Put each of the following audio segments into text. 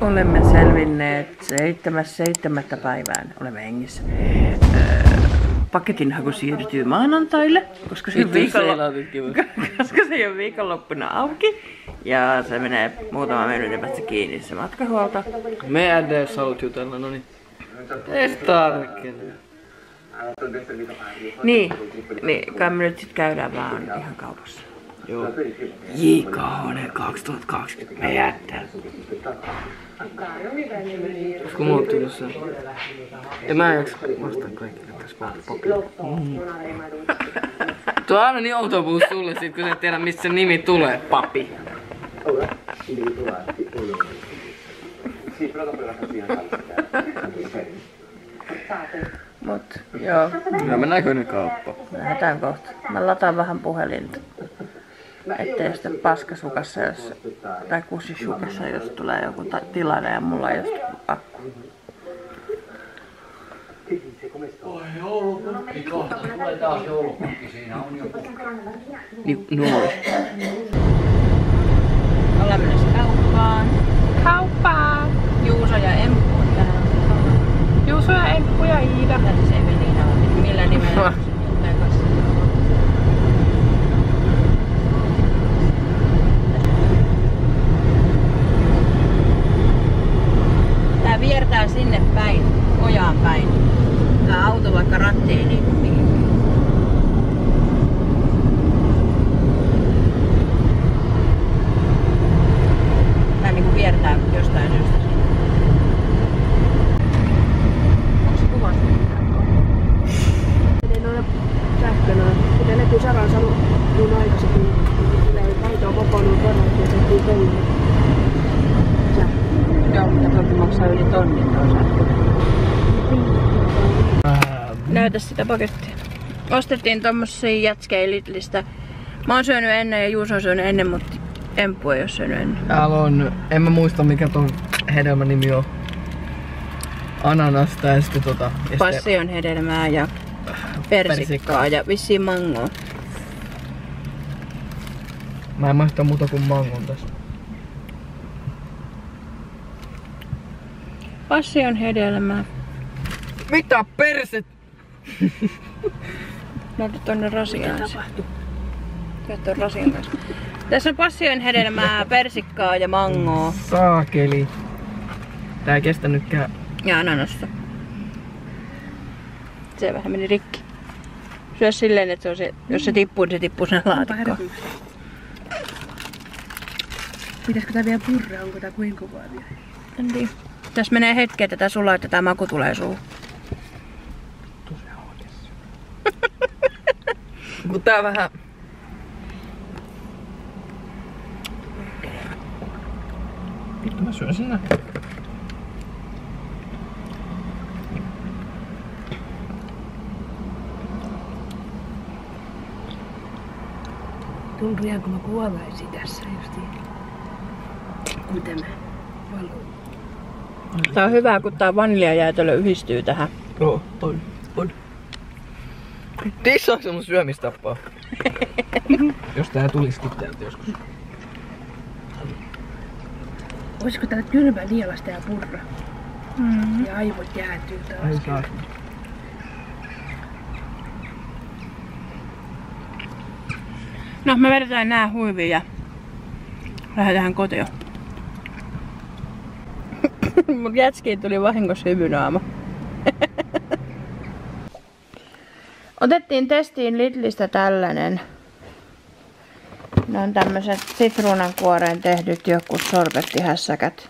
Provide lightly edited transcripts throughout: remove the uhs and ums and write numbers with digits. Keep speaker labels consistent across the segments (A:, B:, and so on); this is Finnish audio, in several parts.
A: Olemme selvinneet 7. päivään. Olemme hengissä. Paketinhaku siirtyy maanantaille, koska se ei ole viikonloppuna auki. Ja se menee muutama minuutin päästä kiinni se matkahuolto.
B: Me edes haluat jutella, no niin. Ees tarkene.
A: Niin, kai me nyt sit käydään vaan ihan kaupassa.
B: Joo.
A: JKHD 2020. Me jättää.
B: Olisiko mulla tullut se? En mä jaksa vastaa kaikille tässä papilla. Tuo on aina niin outo puhua sulle sit, kun sä et tiedä mistä se nimi tulee, papi.
A: Mut joo.
B: Kyllä me näköinen kauppa.
A: Lähdetään kohta. Mä lataan vähän puhelinta. Ettei sitten paskasukassa tai kussisukassa, jos tulee joku tilanne ja mulla ei ole akku.
C: Oi, joulupukki kohta. Tulee taas joulupukki. Siinä on joku.
B: Nuoli.
A: Ollaan menossa kauppaan.
D: Kauppaa!
A: Juuso ja Emppu on täällä.
D: Juuso ja Emppu ja Iida.
A: Se Evelina on. Millä nimellä se kanssa? Tää viertää sinne päin, ojaan päin. Tää auto vaikka ratti ei liiku mihinkään. Tää niinku viertää jostain syystä sinne. Onko se kuvassa mitään?
D: Eli noilla sähkönä, kuten näkyy Saran sanoi niin aikaisemmin, niin maito on kokonut verran ja tehtiin tonni.
A: Joo, mutta toki maksaa yli tonnin tuo sähkö. Näytä sitä pakettia. Ostettiin tommosia jätskejä Lidlistä. Mä oon syönyt ennen ja Juuso on syönyt ennen, mutta Emppu ei oo syönyt ennen.
B: Täällä on, en mä muista mikä ton hedelmän nimi on. Ananasta ja sitten
A: Passion hedelmää ja persikkaa ja vissiin mangoa.
B: Mä en maista muuta kuin mangon tässä.
A: Passion hedelmää.
B: Mitä perset?
A: Näytä tonne rasiaan. Mitä tapahtui? Tuon rasian kanssa. Tässä on passion hedelmää, persikkaa ja mangoa.
B: Saakeli. Tää ei kestänytkään.
A: Ja ananasta. Se vähän meni rikki. Syö silleen, että se on se, jos se tippuu, niin se tippuu sinne laatikkoon.
D: Pitäisikö tää vielä purraa? Onko tää kuinka kovaa vielä?
A: En tiedä. Tässä menee hetki, että tää sulaa, että tää maku tulee suuhun.
B: Tosiaan oikeassa. Kun tää vähän... Vittu mä syön sen näin.
D: Tuntuu ihan kun mä kuolaisin tässä justiin. Kuten mä valun.
A: Tää on hyvä, kun tää vaniljajäätelö yhdistyy tähän.
B: Joo, on. Tissaako se mun syömistappaa? Jos tää tulisikin täältä joskus.
D: Olisiko tää kylmä nielasta ja purra? Ja aivot jäätyy taas.
B: Ei saa.
A: No, me vedetään nää huiviin ja lähdetään kotiin. Mut jätskiin tuli vahingossa hyvynaama. Otettiin testiin Lidlistä tällainen. Ne on tämmöset sitruunankuoreen tehdyt jotkut sorbettihässäkät.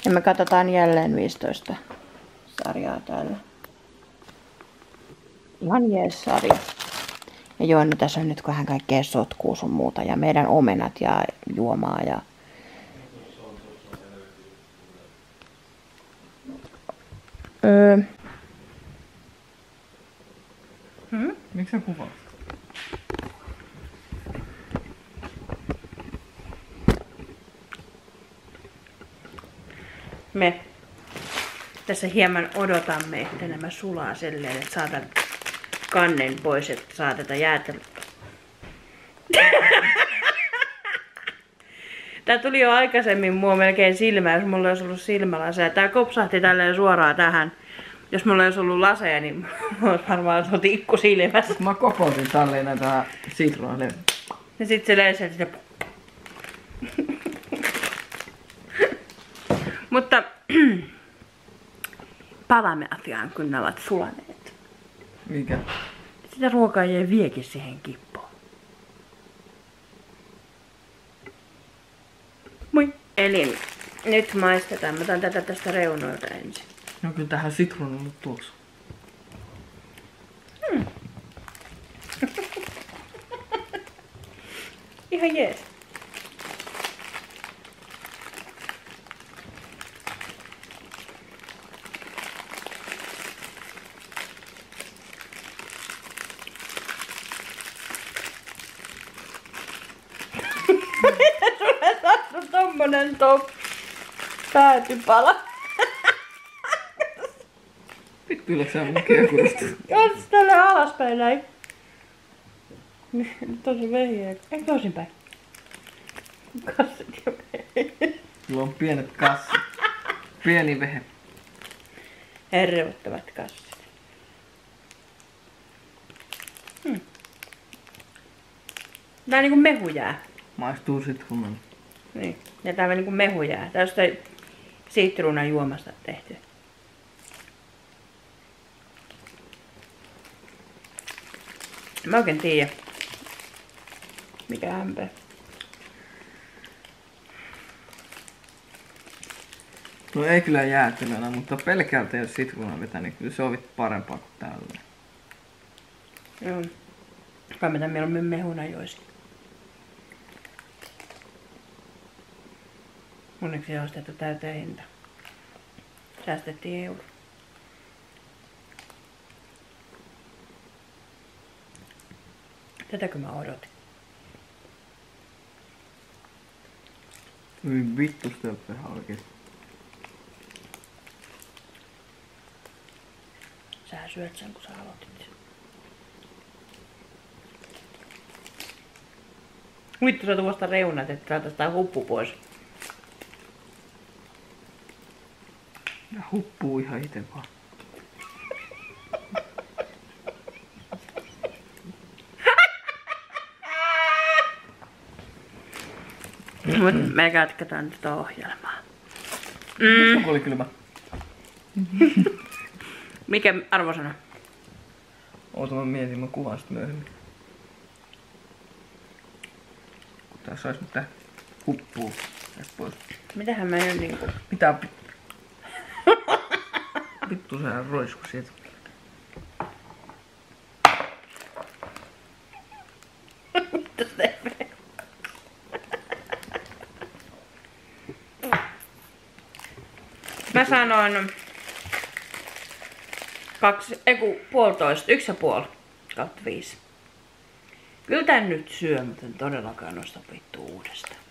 A: Ja me katsotaan jälleen 15 sarjaa täällä. Ihan jees sarja. Ja joo, no tässä on nyt vähän kaikkea sotkua sun muuta ja meidän omenat ja juomaa ja...
B: Miksi sä kuvaat?
A: Me tässä hieman odotamme, että nämä sulaa silleen, että saatan kannen pois, että saa tätä jäätelöä. Tää tuli jo aikaisemmin mua melkein silmään, jos mulla olisi ollut silmälaseja. Tää kopsahti tälleen suoraan tähän. Jos mulla olisi ollut laseja, niin mulla olisi varmaan ollut tikku silmässä.
B: Mä kokosin tälleen näitä sitruunalevyjä.
A: Ja sit se leisee sitä. Mutta palaamme asiaan, kun ne ovat sulaneet.
B: Mikä?
A: Sitä ruokaa jäi viekin siihen kippoon. Moi. Eli nyt maistetaan. Mä otan tätä tästä reunoilta ensin.
B: No kyllä tähän sitruunalle tuoksu.
A: Ihan jees. Sulle sattu tommonen päätypala.
B: Vittu ylöksää mun keukurosta.
A: Oot tälle alaspäin näin. Nyt on se vehiä. Ei toisinpäin. Kassit ja vehi.
B: Mulla on pienet kassit. Pieni vehe.
A: Herreuttavat kassit. Tää on niinku mehujää.
B: Maistuu sitruunalle.
A: Niin. Ja tää on niinku mehujää. Tää on jostain sitruunan juomasta tehty. Mä oikein tiedä. Mikä hämpää.
B: No ei kyllä jäätelönä, mutta pelkältä jos sitruunan vetää, niin kyllä se on parempaa kuin tällä.
A: Joo. Kai mä tän mieluummin mehuna joisin. Onneksi ei ostettu täyteen hinta. Säästettiin euro. Tätäkö mä odotin?
B: Oi vittu sitä ihan oikeesti.
A: Sä syöt sen kun sä aloitit sen. Vittu sä tuosta reunat, että saataisiin tää huppu pois.
B: Ja huppuu ihan ite vaan.
A: Mut me katkataan tätä ohjelmaa.
B: Onko oli kylmä?
A: Mikä arvosana?
B: Oota mä mietin, mä kuvaan sit myöhemmin. Kun tää sais mitä huppuu tästä pois.
A: Mitähän mä en niinku...
B: Mitä vittu sä roisku siitä.
A: Mä sanoin 1,5 1,5 / 5. Kyllä tän nyt syö, mutta en todellakaan nosta vittu uudestaan.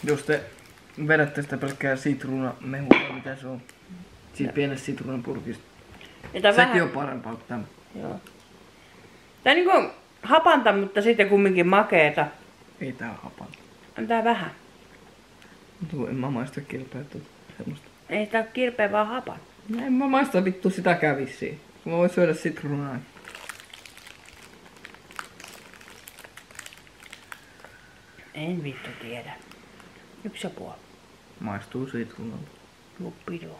B: Jos te vedätte sitä pelkkää sitruunamehua, mitä se on? Siitä pienestä sitruunapurkista. Sekin
A: Vähän...
B: on parempaa kuin tämä.
A: Joo. Tää niinku hapanta, mutta sitten kumminkin makeeta.
B: Ei tää oo hapan.
A: On tää vähän.
B: Tuo en mä maista kirpeä semmoista.
A: Ei tää oo kirpeä vaan hapan.
B: No en mä maista vittu sitäkään vissiin. Mä voin syödä sitruunaa.
A: En vittu tiedä. 1,5.
B: Maistuu sitruunalta.
A: Luppido.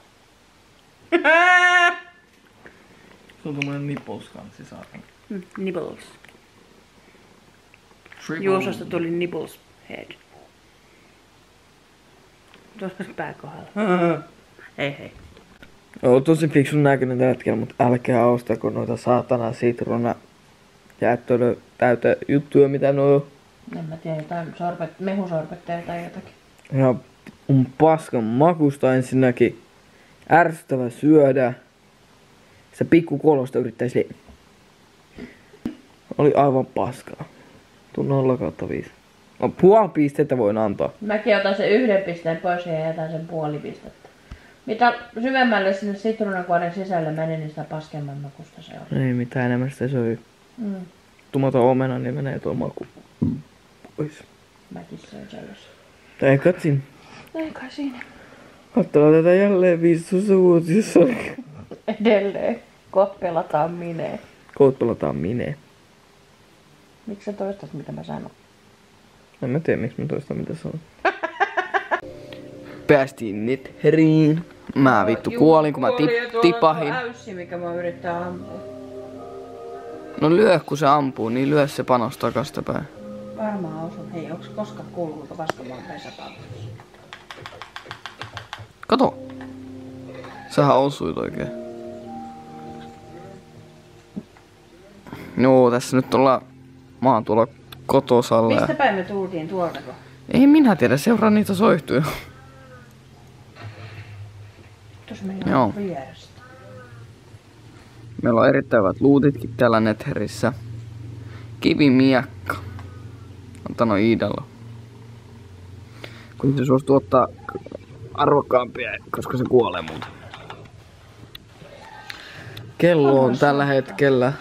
B: Se on tommonen nipples-kanssi saatana.
A: Nibbles.
B: Triple.
A: Juusosta tuli nibbles head. Tuossa pääkohdalla. Hei hei.
B: Oo tosi fiksun näköinen tällä hetkellä, mutta älkää ostako noita saatana sitruuna jäättölö täytä juttuja mitä nuo on.
A: En mä tiedä, jotain mehusorpetteja tai jotakin.
B: Ja on paskan makusta ensinnäkin. Ärsyttävä syödä. Se pikku kolosta yrittäisi. Oli aivan paskaa. Tuu 0/5. No, puoli pistettä voin antaa.
A: Mäkin otan sen 1 pisteen pois ja jätän sen puoli pistettä. Mitä syvemmälle sinne sitruunakuoren sisälle meni, niin sitä paskemman makusta se on.
B: Ei mitään enemmän sitä söi.
A: Mm.
B: Tumata omena, niin menee tuo maku pois.
A: Mäkin söin sellaisen.
B: Tai katsin.
A: Ei kai siinä.
B: Katsotaan tätä jälleen 15-vuotias.
A: Edelleen. Kohta pelataan mineen.
B: Koot pelataan mineen.
A: Miksi sä toistat mitä mä sanon?
B: En mä tiedä miksi mä toistan mitä sanon. Päästiin Netheriin. Mä vittu kuolin kun mä tipahin.
A: Äyssi, mikä mä yrittää ampua.
B: No lyö kun se ampuu, niin lyö se panos takastapäin.
A: Varmaan osun. Hei, onks koskaan kuullut kuinka Vaskamaan pesäpallo?
B: Kato. Sähän osuit oikein. Joo, tässä nyt ollaan. Mä oon tuolla kotosalla.
A: Mistä päin me tultiin tuoltako?
B: Ei minä tiedä, seuraa niitä soihtuja.
A: Tuossa meillä
B: Joo.
A: on vierestä.
B: Meillä on erittäin hyvät luutitkin täällä Netherissä. Kivimiekka. Antano Iidalla. Kun se suostuu ottaa arvokkaampia, koska se kuolee muuten. Kello on tällä hetkellä.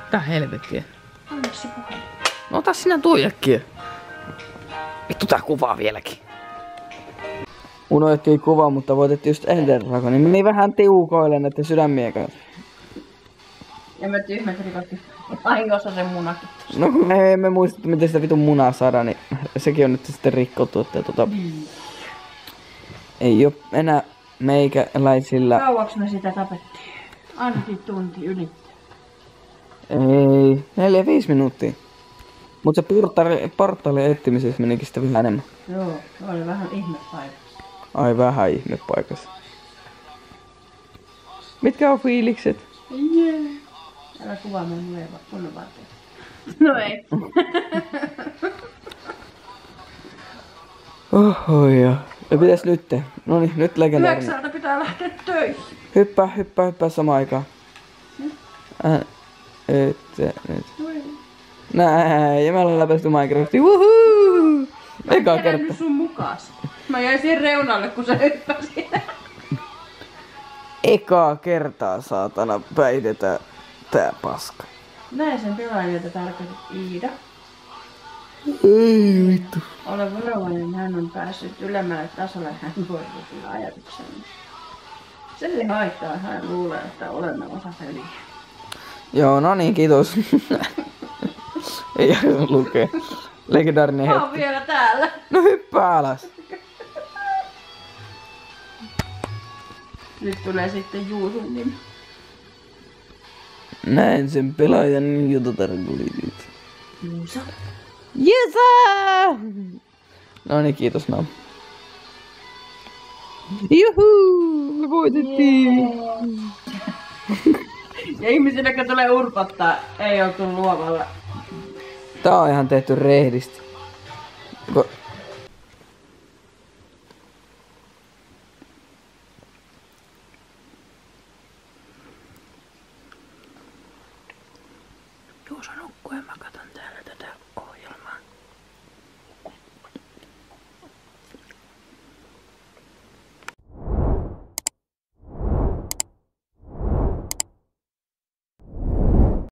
B: Mitä helvettiä?
A: Anna se puhelin.
B: No ota sinä tuijakki. Vittu tää kuvaa vieläkin. Unohdettiin kuva, mutta voitettiin just Elden Dragon. Niin meni vähän tiukoille näiden sydämien kanssa.
A: Ja me tyhmät rikotti vahingossa sen munakin.
B: No kun me emme muistettu miten sitä vitun munaa saadaan, niin sekin on nyt sitten rikkoutu. Että ei oo enää meikäläisillä.
A: Kauaks me sitä tapettiin? Ainakin tunti yli.
B: Ei, 4-5 minuuttia. Mut se portaali etsimisessä menikin sitten vähän enemmän.
A: Joo, se oli vähän ihmepaikassa.
B: Ai vähän ihmepaikassa. Mitkä on fiilikset?
A: Älä kuvaa mulle kunnon vaatteet. No ei.
B: Oho ja pitäis nyt. Noniin, nyt legendaarinen.
A: 9 pitää lähteä töihin.
B: Hyppää samaan aikaan. Nyt. Näin, ja mä olen läpäisty Minecraftia. Wuhuu! Eka kerta.
A: Nyt sun mukaas. Mä jäin siihen reunalle, kun sä hyppäsit.
B: Ekaa kertaa saatana päihdetään tää paska.
A: Näin sen pelaajan, jota tarkoitit Iida.
B: Ei vittu.
A: Ole varovainen, hän on päässyt ylemmälle tasolle, hän voi kyllä ajatuksen. Se ei haittaa, hän luulee, että olemme osa peliä.
B: Joo, no niin, kiitos. Ei jaksa lukea. Legendaarinen
A: Mä oon
B: hetki.
A: vielä täällä.
B: No hyppää alas.
A: Nyt tulee sitten Juusun nimi.
B: Näin sen pelaajan, jota tarkoitit.
A: Juusa.
B: Jesa! No niin, kiitos Nam. Juhuu! Me voitettiin!
A: Ja ihmisille, jotka tulee urpottaa, ei oltu luovalla.
B: Tää on ihan tehty rehdisti.
A: Juuso nukkuu ja mä